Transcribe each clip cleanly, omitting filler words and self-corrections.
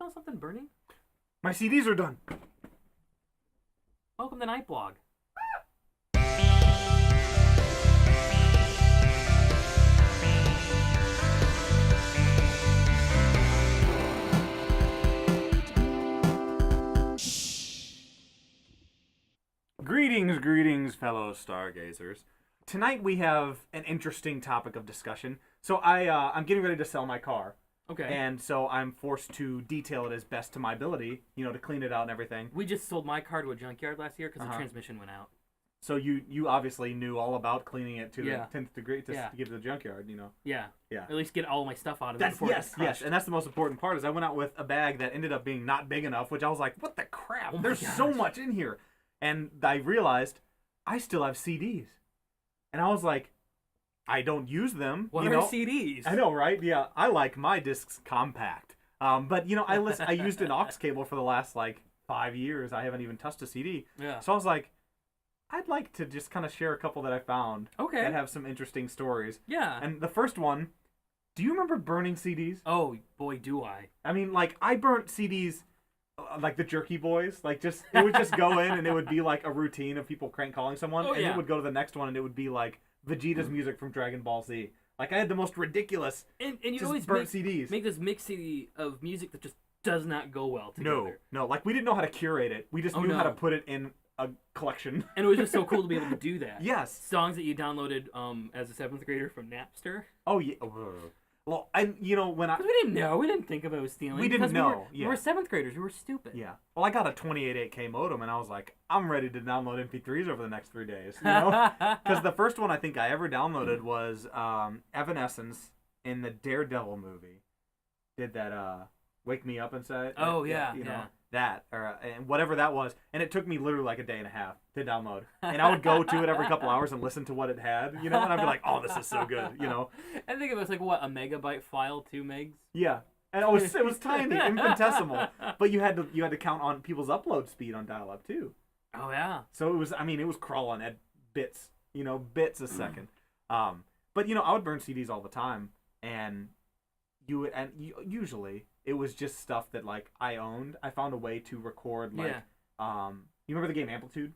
smell something burning? My CDs are done. Welcome to Night Blog. Greetings, fellow stargazers. Tonight we have an interesting topic of discussion. So I'm getting ready to sell my car. Okay. And so I'm forced to detail it as best to my ability, to clean it out and everything. We just sold my car to a junkyard last year because the transmission went out. So you obviously knew all about cleaning it to the 10th degree to give to the junkyard, Yeah. Yeah. At least get all my stuff out of it before Yes. And that's the most important part is I went out with a bag that ended up being not big enough, which I was like, what the crap? Oh There's so much in here. And I realized I still have CDs. And I was like, I don't use them. What are CDs? I know, right? Yeah, I like my discs compact. But I used an aux cable for the last 5 years. I haven't even touched a CD. Yeah. So I was like, I'd like to just kind of share a couple that I found. Okay. That have some interesting stories. Yeah. And the first one, do you remember burning CDs? Oh boy, do I! I mean, I burnt CDs. Like the Jerky Boys, it would just go in and it would be like a routine of people crank calling someone, and it would go to the next one and it would be like Vegeta's music from Dragon Ball Z. I had the most ridiculous and you always burnt CDs. Make this mix CD of music that just does not go well together. No, we didn't know how to curate it. We just knew how to put it in a collection. And it was just so cool to be able to do that. Yes. Songs that you downloaded as a 7th grader from Napster. Oh yeah. Well, and when because we didn't know, we didn't think about stealing. We didn't know. We were 7th graders. We were stupid. Yeah. Well, I got a 28.8K modem, and I was like, I'm ready to download MP3s over the next 3 days. Because the first one I think I ever downloaded was Evanescence in the Daredevil movie. Did that Wake Me Up Inside? Oh yeah, that and whatever that was, and it took me literally a day and a half to download, and I would go to it every couple hours and listen to what it had, and I'd be like, oh, this is so good, I think it was a megabyte file, 2 megs. Yeah, and it was tiny, infinitesimal, but you had to count on people's upload speed on dial-up too. Oh yeah. So it was crawling at bits, bits a second. But I would burn CDs all the time, and usually it was just stuff that I owned. I found a way to record you remember the game Amplitude?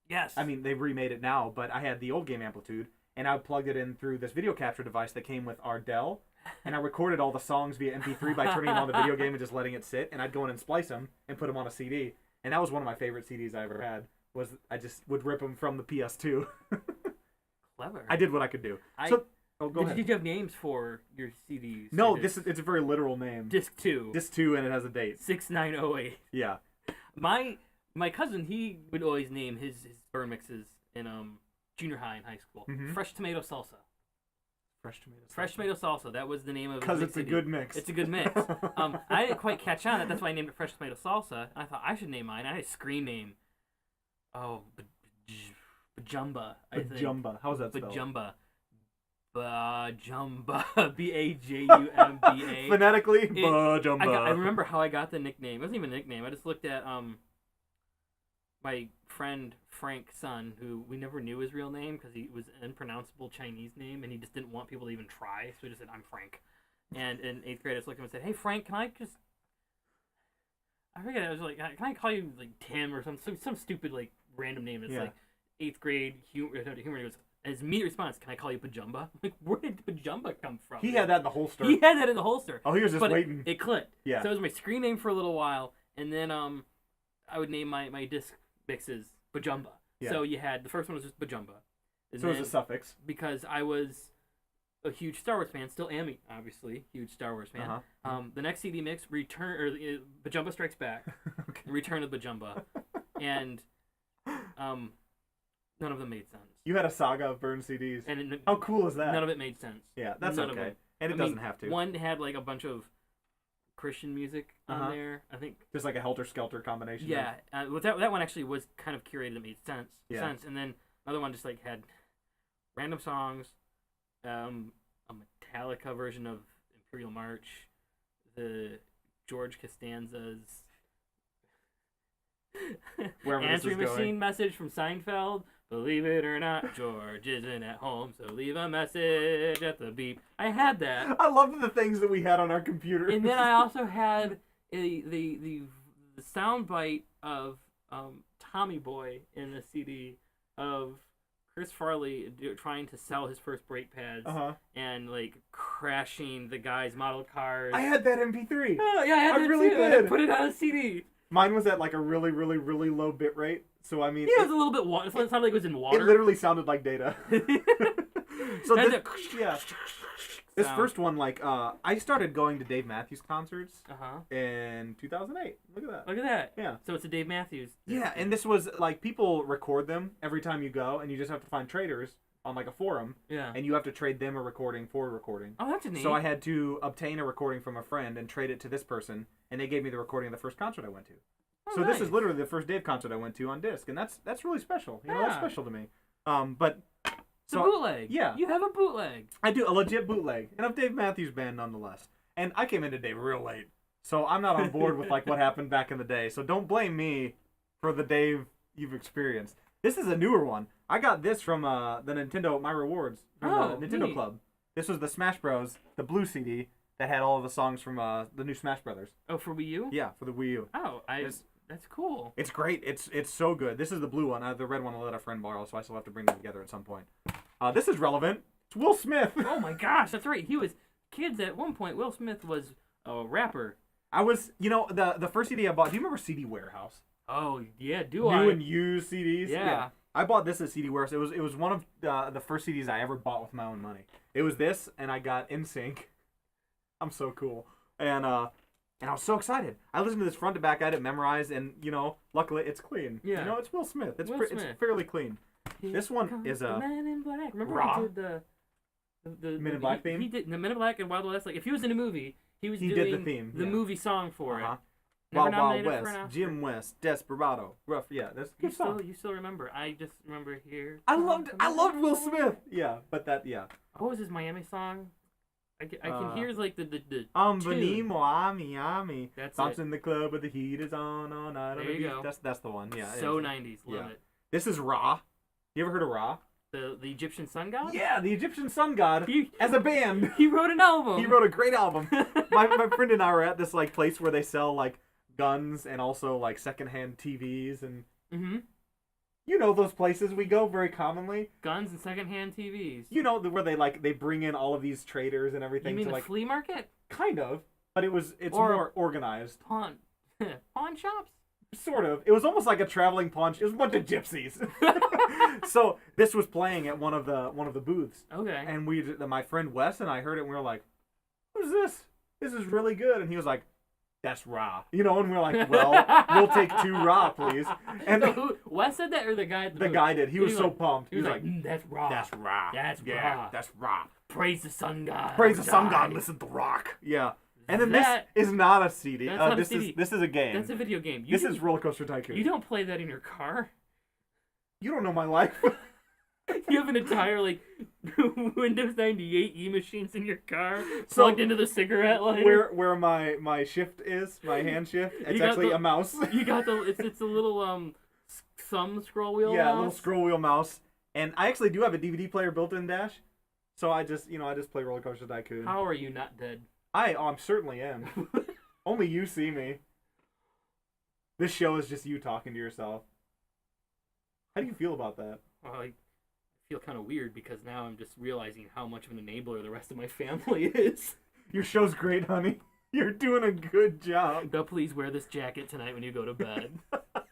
Yes. I mean, they've remade it now, but I had the old game Amplitude, and I plugged it in through this video capture device that came with our Dell, and I recorded all the songs via MP3 by turning on the video game and just letting it sit, and I'd go in and splice them and put them on a CD, and that was one of my favorite CDs I ever had. Was I just would rip them from the PS2. Clever. I did what I could do. Go ahead. Did you have names for your CDs? No, it's a very literal name. Disc 2. Disc 2, and it has a date. 6908. Yeah. My cousin, he would always name his burn mixes in junior high and high school. Mm-hmm. Fresh Tomato Salsa. Fresh Tomato Salsa. That was the name of it. Because it's a good mix. It's a good mix. I didn't quite catch on. That's why I named it Fresh Tomato Salsa. And I thought I should name mine. I had a screen name. Oh, Bajumba. Bajumba. How's that spelled? Bajumba. Bajumba. B-A-J-U-M-B-A. Phonetically, Bajumba. I remember how I got the nickname. It wasn't even a nickname. I just looked at my friend Frank's son, who we never knew his real name because he was an unpronounceable Chinese name, and he just didn't want people to even try, so he just said, I'm Frank. And in 8th grade, I just looked at him and said, hey, Frank, can I just... I forget, I was like, can I call you, Tim or some stupid, random name? It's 8th grade humor. He goes, his immediate response, can I call you Pajumba? I'm like, where did Pajumba come from? He had that in the holster. He had that in the holster. Oh, he was just waiting. It clicked. Yeah. So it was my screen name for a little while, and then I would name my disc mixes Pajumba. Yeah. So you had, the first one was just Pajumba. So it was a suffix. Because I was a huge Star Wars fan, still am, obviously, huge Star Wars fan. Uh-huh. The next CD mix, Bajumba Strikes Back, okay. Return of Bajumba, and none of them made sense. You had a saga of burned CDs. And how cool is that? None of it made sense. Yeah, that's none okay. And it doesn't have to. One had a bunch of Christian music on there. I think just a helter-skelter combination. Yeah, that one actually was kind of curated. That made sense. Yeah. And then another one just had random songs, a Metallica version of Imperial March, the George Costanza's answering machine message from Seinfeld. Believe it or not, George isn't at home, so leave a message at the beep. I had that. I loved the things that we had on our computer. And then I also had the soundbite of Tommy Boy in the CD of Chris Farley trying to sell his first brake pads and like crashing the guy's model cars. I had that MP3. Oh yeah, I had that really too. did. And I put it on a CD. Mine was at like a really, really, really low bit rate. So I mean, Yeah, it was a little bit. It sounded like it was in water. It literally sounded like data. So this, yeah, this sound. first one, like, I started going to Dave Matthews concerts Uh-huh. in 2008. Look at that. Look at that. Yeah. So it's a Dave Matthews. Yeah, and this was like people record them every time you go, and you just have to find traders on like a forum, Yeah. and you have to trade them a recording for a recording. Oh, that's neat. So I had to obtain a recording from a friend and trade it to this person, and they gave me the recording of the first concert I went to. Oh, So nice. this is literally the first Dave concert I went to on disc, and that's really special. You know, that's Yeah. special to me. But It's a so bootleg. yeah. You have a bootleg. I do a legit bootleg, and of Dave Matthews Band nonetheless. And I came into Dave real late, so I'm not on board with like what happened back in the day. So don't blame me for the Dave you've experienced. This is a newer one. I got this from the Nintendo My Rewards from the Nintendo neat. Club. This was the Smash Bros. The blue CD that had all of the songs from the new Smash Brothers. Oh, for Wii U? Yeah, for the Wii U. Oh, that's cool. It's great. It's so good. This is the blue one. The red one I let a friend borrow, so I still have to bring them together at some point. This is relevant. It's Will Smith. Oh my gosh, that's right. He was kids at one point. Will Smith was a rapper. I was, the first CD I bought. Do you remember CD Warehouse? Oh yeah, New and used CDs. Yeah. I bought this at CD Warehouse. It was one of the first CDs I ever bought with my own money. It was this, and I got NSYNC. I'm so cool, and I was so excited. I listened to this front to back. I had it memorized, and luckily it's clean. Yeah. It's Will Smith. It's Will it's Smith. fairly clean. This one Comes is the Man in Black. Remember Raw. he did the Men in Black theme? He did the Men in Black and Wild West. Like if he was in a movie, he He doing did the theme, yeah. movie song for Uh-huh. it. Never Wild Wild nominated for West, an Oscar. Jim West, Desperado, Rough. Yeah, that's a You good song. still remember? I just remember here. I comes loved the Will Man in Smith. Black. Yeah, but yeah. What was his Miami song? I can hear like the Veni tune. Miami. That's Bounce it. in the club with the heat is on all night. There on the you beach. go. That's the one. Yeah. So it is. 90s. Love Yeah. it. This is Ra. You ever heard of Ra? The Egyptian sun god? Yeah, the Egyptian sun god He- as a band. He wrote an album. He wrote a great album. my friend and I were at this like place where they sell like guns and also like secondhand TVs and Mm-hmm. those places we go very commonly. Guns and secondhand TVs. Where they bring in all of these traders and everything You mean to the like flea market? kind of, but it's Or- more organized. Pawn shops? Sort of. It was almost like a traveling pawn. It was a bunch of gypsies. So this was playing at one of the booths, Okay. and my friend Wes and I heard it, and we were like, "Who's this? This is really good." And he was like, "That's Ra," and we're like, "Well, we'll take 2 Ra, please." And So who, Wes said that or the guy at the the booth? guy did. He was so like- pumped. He was like, that's raw. "That's Ra. That's yeah, Ra. that's Ra. Praise the sun god. Praise the sun god. Die. Listen to rock." Yeah. And then That- this is not a CD. That's not a this CD. is a game. That's a video game. This is Roller Coaster Tycoon. You don't play that in your car. You don't know my life. You have an entire Windows 98 e-machines in your car So, plugged into the cigarette lighter. where my shift is, my hand shift, it's got actually the- a mouse. You got it's a little thumb scroll wheel. Yeah, a mouse. little scroll wheel mouse. And I actually do have a DVD player built in Dash. So I just play Roller Coaster Tycoon. How are you not dead? I certainly am. Only you see me. This show is just you talking to yourself. How do you feel about that? Well, I feel kind of weird because now I'm just realizing how much of an enabler the rest of my family is. Your show's great, honey. You're doing a good job. Now please wear this jacket tonight when you go to bed. A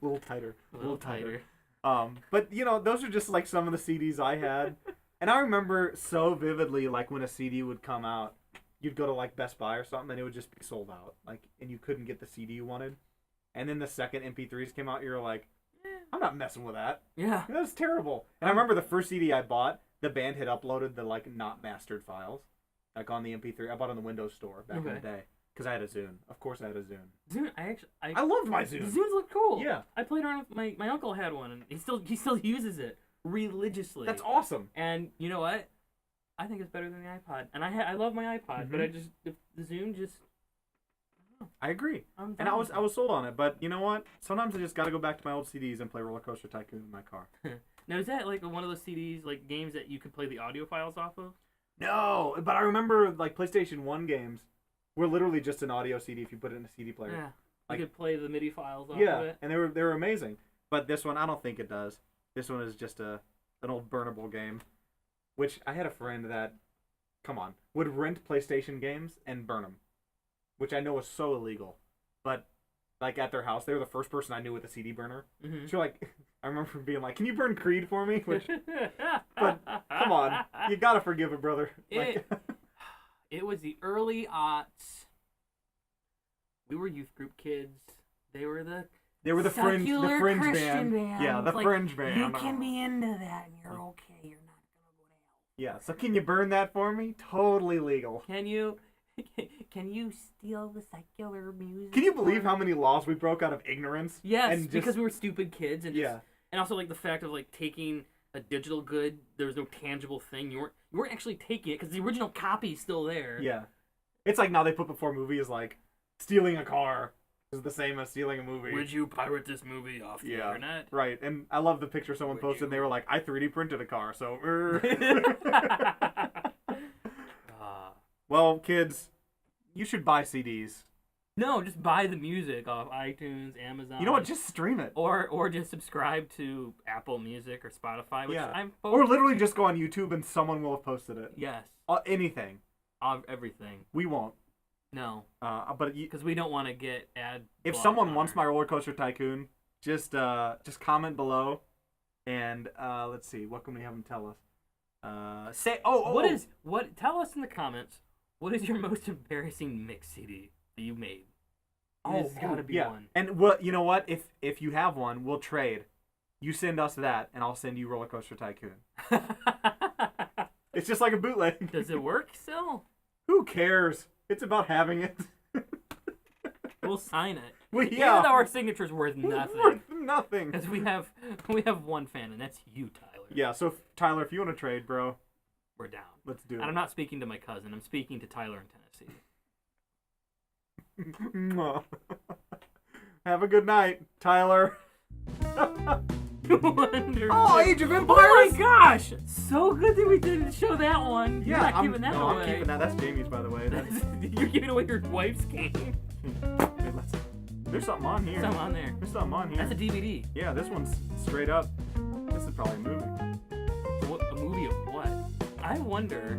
little tighter. A little tighter. But those are just like some of the CDs I had. And I remember so vividly, like when a CD would come out, you'd go to like Best Buy or something, and it would just be sold out, and you couldn't get the CD you wanted. And then the second MP3s came out, you're like, I'm not messing with that. Yeah. That's terrible. And I remember the first CD I bought, the band had uploaded the not mastered files, on the MP3. I bought it on the Windows Store back in the day because I had a Zune. Of course, I had a Zune. Zune, I loved my Zune. The Zunes look cool. Yeah. I played around with my uncle had one, and he still uses it religiously. That's awesome. And you know what? I think it's better than the iPod. And I love my iPod, but the Zune just. I agree. I'm And I was sold on it, but you know what? Sometimes I just got to go back to my old CDs and play Roller Coaster Tycoon in my car. Now is that one of those CDs games that you could play the audio files off of? No, but I remember PlayStation 1 games were literally just an audio CD if you put it in a CD player. Yeah. Like- You could play the MIDI files off Yeah, of it. and they were amazing. But this one, I don't think it does. This one is just an old burnable game, which I had a friend that, come on, would rent PlayStation games and burn them, which I know is so illegal. But like at their house, they were the first person I knew with a CD burner. Mm-hmm. So like, I remember being like, "Can you burn Creed for me?" Which, but come on, you gotta forgive a brother. Like, It was the early aughts. We were youth group kids. They were the fringe Christian band. Yeah, the Like, fringe band. You can be into that, and you're okay. You're not gonna go to hell. Yeah, so can you burn that for me? Totally legal. Can you? Can you steal the secular music? Can you believe how many laws we broke out of ignorance? Yes, and just, because we were stupid kids, and yeah, and also like the fact of like taking a digital good. There was no tangible thing. You weren't actually taking it because the original copy's still there. yeah. It's like now they put before movies like stealing a car is the same as stealing a movie. Would you pirate this movie off the internet? Right, and I love the picture someone Would posted. you? And they were like, "I 3D printed a car." So, well, kids, you should buy CDs. No, just buy the music off iTunes, Amazon. You know what? Just stream it. Or just subscribe to Apple Music or Spotify, which Yeah. I'm Or literally just go on YouTube and someone will have posted it. yes, Anything. everything. We won't. No, But because we don't want to get if blocked someone on wants our- my Roller Coaster Tycoon, just comment below, and let's see, what can we have them tell us? Tell us in the comments, what is your most embarrassing mix CD that you made? There's gotta be yeah. one. And you know what? If you have one, we'll trade. You send us that, and I'll send you Roller Coaster Tycoon. It's just like a bootleg. Does it work still? Who cares? It's about having it. We'll sign it. Well, Even yeah. though our signature's worth nothing. Worth nothing. Because we have one fan, and that's you, Tyler. Yeah, so Tyler, if you want to trade, bro, We're down. let's do And I'm not speaking to my cousin. I'm speaking to Tyler in Tennessee. it. Have a good night, Tyler. Wonderful. Oh, Age of Empires! Oh my gosh! So good that we didn't show that one. You're not giving that away. I'm keeping that. That's Jamie's, by the way. You're giving away your wife's game. Hey, there's something on here. Something on there. There's something on here. That's a DVD. Yeah, this one's straight up. This is probably a movie. A movie of what? I wonder